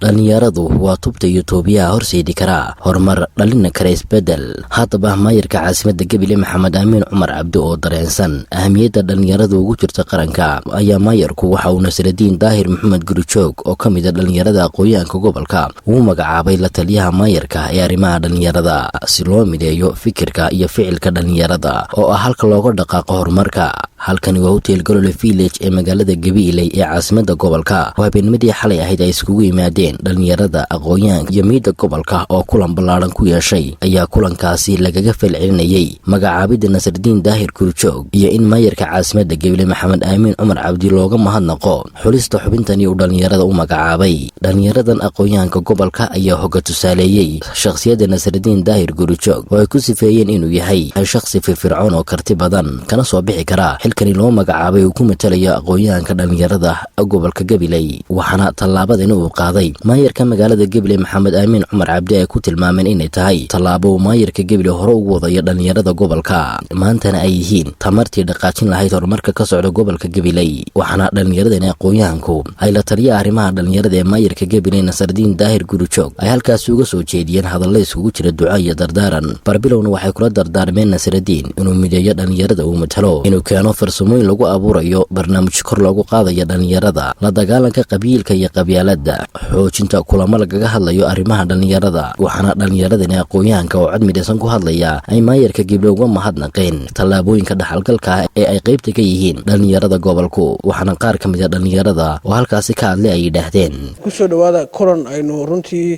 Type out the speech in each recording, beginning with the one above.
dhalinyaradu waa tubta Itoobiya horseedi kara horumar dhalin kara isbedel. Haddaba maayirka caasimadda Gabiley Maxamed Amiin Cumar Cabdi oo dareensan ahamiyadda dhalinyaradu ugu jirta qaranka ayaa maayirku waxa uu Nasrudiin Daahir Maxamed Gurijoog oo kamid ah dhalinyarada aqoonyahanka gobolka uu magacaabay la taliyaha maayirka ee arrimaha dhalinyarada si loo mideeyo fikirka iyo ficilka dhalinyarada oo ah halka looga dhaqaaqo horumarka. halkani waa Hotel Golole Village ee magaalada Gabiley ee caasimadda gobolka. habeennimadii xalay ahayd ay iskugu yimaadeen dhalinyarada aqoonyahanka iyo miidda gobolka oo kulan ballaaran ku yeeshay ayaa kulankaasi lagaga falcelinayay magacaabidda Nasrudiin Daahir Gurijoog iyo in maayirka caasimadda Gabiley Maxamed Amiin Cumar Cabdi looga mahadnaqo xulista xubintani uu dhalinyarada u magacaabay. dhalinyaradan aqoonyahanka gobolka ayaa hogga tusaaleeyay shakhsiyadda Nasrudiin Daahir Gurijoog oo ay ku sifeeyeen inuu yahay shakhsi firfircoon oo karti badan kana soo bixi kara xilkani loo magacaabay uu ku matalayo aqoonyahanka dhalinyarada gobolka Gabiley. waxaana tallaabadan uu qaaday maayirka magaalada Gabiley Maxamed Amiin Cumar Cabdi ay ku tilmaameen inay tahay tallaabo maayirka Gabiley hore ugu wadayo dhalinyarada gobolka maantana ay yihiin tamartii dhaqaajin lahayd horumarka ka socda gobolka Gabiley. waxaana dhalinyaradan aqoonyahanku ay la taliya arrimaha dhalinyarada ee maayirka Gabiley Nasrudiin Daahir Gurijoog ay halkaas uga soo jeediyeen hadallo isugu jira duco iyo dardaaran. barbilowna waxay kula dardaarmeen Nasrudiin inuu mideeyo dhalinyarada uu matalo, inuu keeno farsamooyin lagu abuurayo barnaamij kor loogu qaadayo dhalinyarada, la dagaalanka qabiilka iyo qabyaaladda, xoojinta kulamo lagaga hadlayo arrimaha dhalinyarada. waxaana dhalinyaradani aqoonyahanka oo cod midaysan ku hadlaya ay maayirka Gabiley uga mahadnaqeen tallaabooyinka dhaxalgalka ee ay qaybta ka yihiin dhalinyarada gobolku. waxaana qaar ka mid ah dhalinyarada oo halkaasi ka hadlay ay yidhaahdeen kusoo dhawaada kulan aynu runtii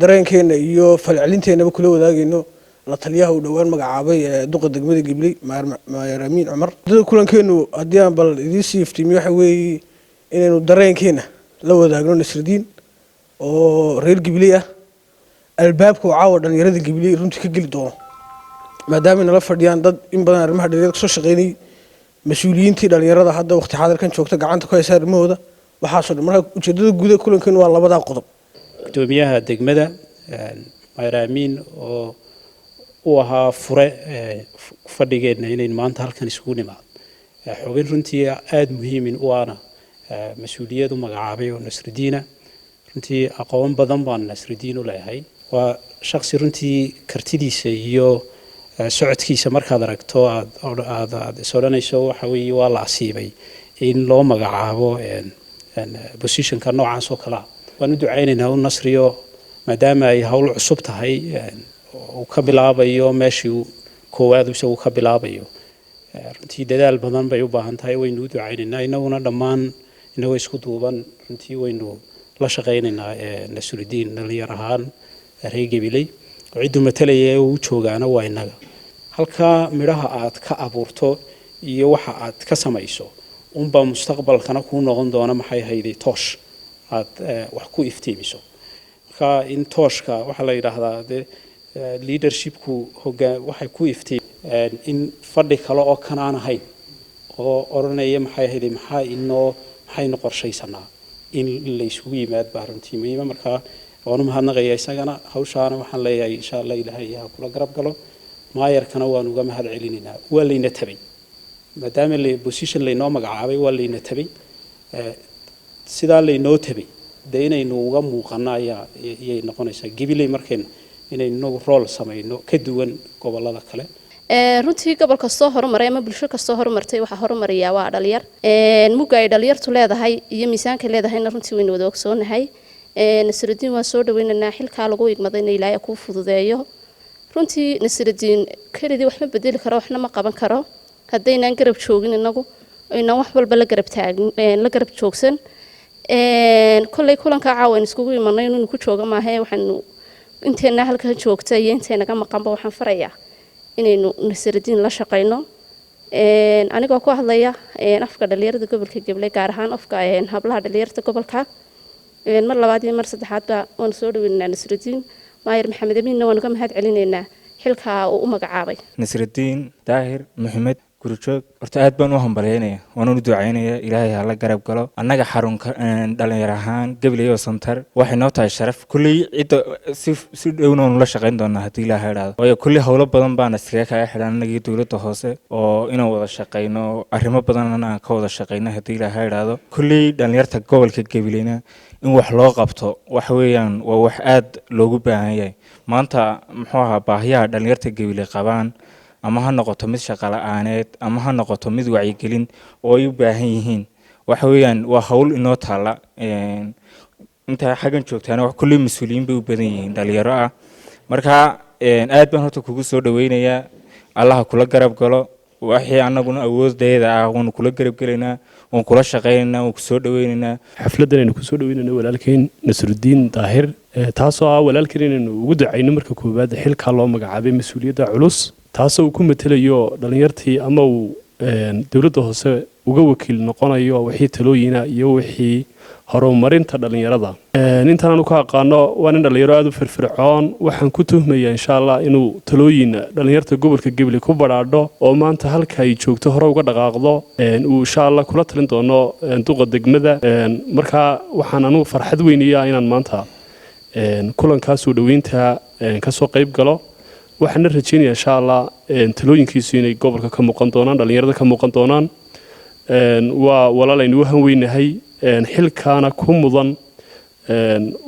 dareenkeena iyo falcelinteenaba kula wadaagayno la taliyaha uu dhawaan magacaabay duqa degmada Gabiley Maayir Amiin Cumar. kulankeenu haddii aan bal idin sii iftiimiyo waxa weeye inaynu dareenkeena la wadaagno Nasrudiin oo reer Gabiley ah. albaabka caawa dhalinyarada Gabiley runtii ka geli doono maadaama nala fadhiyaan dad in badan arrimaha dhalinyarada ka soo shaqeynay, mas'uuliyiintii dhalinyarada hadda waqti xaadirkan joogta gacanta ku haysa arrimahooda. waxaasoo dhan marka ujeedada guud ee kulankeenu waa labada qodob. gudoomiyaha degmada Maayir Amiin oo uu ahaa fure fadhigeena inaynu maanta halkan isugu nimaad xubin runtii aad muhiim u ah mas'uuliyad u magacaabay oo Nasrudiin runtii aqoon badan baan Nasrudiin u leeyahay. waa shakhsi runtii kartidiisa iyo socodkiisa markaad aragto aad soranayso waxa weeye waa la asiibay in loo magacaabo positionka noocaas oo kala. waan u ducaynaynaa u Nasriyo maadaama ay hawl cusub tahay uu ka bilaabayo meeshii koowaad uu ka bilaabayo. runtii dadaal badan bay u baahan tahay. waynu u ducaynaynaa inaguna dhammaan inagoo isku duuban runtii waynu la shaqaynaynaa Nasrudiin dhalinyar ahaan reer Gabiley oo ciddu matalaya uu joogaana waa inaga. halka midhaha aad ka abuurto iyo waxa aad ka samayso unba mustaqbalkana ku noqon doona maxay hayday toosh aad wax ku iftiimiso. marka in tooshka waxa la yiraahdaa leadershipku waxay ku iftiin in fadhi kale oo kanaan ahayn oo oranaya maxay hayday maxaynu qorshaysanaa in la isugu yimaad baa runtii muhiim. marka waanu mahadnaqayaa isagana hawshaana waxaan leeyahay insha Allah Ilaahay ha kula garab galo. maayarkana waan uga mahad celinaynaa. waa layna tabay maadaama position laynoo magacaabay waa layna tabay sidaa laynoo tabay inaynu uga muuqana ayay noqonaysaa Gabiley markeen inaynu role samayno ka duwan gobolada kale. runtii gobol kastoo horumaray ama bulsho kastoo horumartay waxa horumariya waa dhalinyar. muga ay dhalinyartu leedahay iyo miisaanka leedahayna runtii waynu wada ogsoonahay. Nasrudiin waan soo dhaweynaynaa xilka lagu igmaday in Ilaahay ku fududeeyo. runtii Nasrudiin kaliya wax ma bedeli karo, waxna ma qaban karo haddaynan garab joogin inagu inaan wax walba la garab taagin la garab joogsan. kollay kulanka caawan iskugu imanay inuu ku jooga maahay. waxaanu inteena halka joogta iyo inteena ka maqanba waxaan farayaa inaynu Nasrudiin la shaqeyno. anigoo ku hadlaya afka dhalinyarada gobolka Gabiley gaar ahaan afka hablaha dhalinyarada gobolka. mar labaad iyo mar saddexaad waan soo dhaweynaa Nasrudiin. Maayir Maxamed Amiin waan uga mahad celinaynaa xilka uu u magacaabay. Nasrudiin Daahir Maxamed gurijoog horta aad baan u hambalyeynaya waan u ducaynaya ilaahay ha la garab galo annaga xarunka dhalinyar ahaan Gabiley oo Center waxay noo tahay sharaf kulli cid si dhowna la shaqeyn doonaa hadii la helaado waayo kulli hawlo badan baan iskaga ka xidhan anagii dawladda hoose oo inaan wada shaqeyno arrimo badan aan ka wada shaqeyno hadii la helaado kulli dhalinyarta gobolka Gabileyna in wax loo qabto wax weeyaan waa wax aad loogu baahan yahay maanta muxuu ahaa baahiyaha dhalinyarta Gabiley qabaan ama ha noqoto mid shaqo la'aaneed ama ha noqoto mid wacyigelin oo ay u baahan yihiin waxa weeyaan waa hawl inoo taala inta xagan joogtaan wax kulli mas'uuliyiin bay u badan yihiin dhalinyaro ah marka aad baan horta kugu soo dhaweynayaa Allah kula garab galo waxii anaguna awooddeeda ah waan kula garab galeynaa waan kula shaqeynaa waan ku soo dhaweynaynaa xafladan aynu ku soo dhaweynayno walaalkeen Nasruddin Daahir taasoo ah walaalkeen inaynu ugu ducayno marka koowaad xilka loo magacaabay mas'uuliyadda culus taasoo ku matalayo dhalinyartii ama uu dawladda hoose uga wakiil noqonayo wixii talooyina iyo wixii horumarinta dhalinyarada intaan aanu ka aqaano waa nin dhalinyaro aad u firfircoon waxaan ku tuhmayaa insha Allah inuu talooyin dhalinyarta gobolka Gabiley ku baraadho oo maanta halka ay joogto hore uga dhaqaaqdo uu insha Allah kula talin doono duqa degmada marka waxaan anu farxad weynayaa inaan maanta kulankaas u dhaweynta ka soo qayb galo waxaan rajaynayaa insha Allah talooyinkiisu inay gobolka ka muuqan doonaan dhalinyarada ka muuqan doonaan waa walaalaynu waxaan weynahay xilkaana ku mudan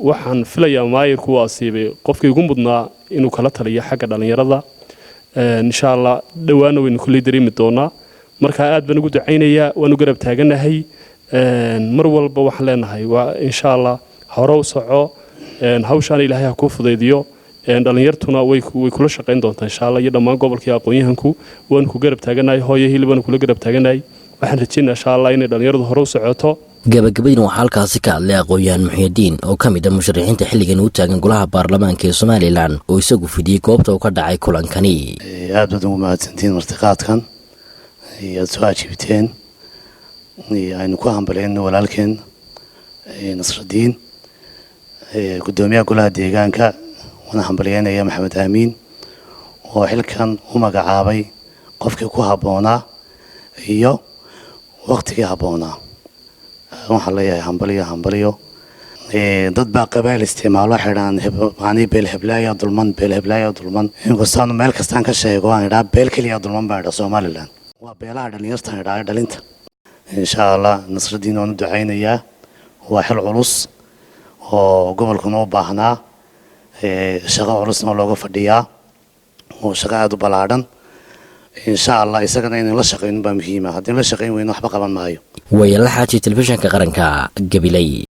waxaan filayaa maayirku waa asiibay qofkii ugu mudnaa inuu kala taliyo xagga dhalinyarada insha Allah dhawaana waynu kulli dareemi doonaa marka aad baan ugu ducaynayaa waan u garab taaganahay mar walba waxaan leenahay waa insha Allah hore u soco hawshaan Ilaahay ha ku fudaydiyo dhalinyartuna way kula shaqeyn doontaa insha Allah iyo dhammaan gobolka aqoon-yahanku waan ku garab taaganahay hooyo hilibaan kula garab taaganahay waxaan rajaynayaa insha Allah inay dhalinyaradu hore u socoto gabagabadina waxaa halkaasi ka hadlay aqoon-yahan Muxyidiin oo ka mid ah musharaxiinta xilligan u taagan golaha baarlamaanka ee Somaliland oo isagu fidiyay goobta uu ka dhacay kulankani aad baad ugu mahadsantiin martiqaadkan iyo soo ajiibteen aynu ku hambalyeeyno walaalkeen Nasruddin gudoomiyaha golaha deegaanka wana hambalyeynaya Maxamed Amiin oo xilkan u magacaabay qofkii ku haboonaa iyo waqtigii haboonaa waxaan leeyahay hambaliyo dad baa qabaal isticmaalo xidhan maani beel heblaaya dulman inkastoo meel kastaan ka sheego aan idhaa beel kaliya dulman baa idhaa Somaliland waa beelaha dhalinyarta idhaa dhalinta insha Allah Nasruddin oo ducaynayaa waa xil culus oo gobolkuna u baahnaa shaqo culusna looga fadhiyaa oo shaqo aad u balaadhan insha Allah isagana in la shaqeyn baa muhiim ah hadii la shaqeyn weyno waxba qaban maayo way la xaaji telefishinka qaranka Gabiley.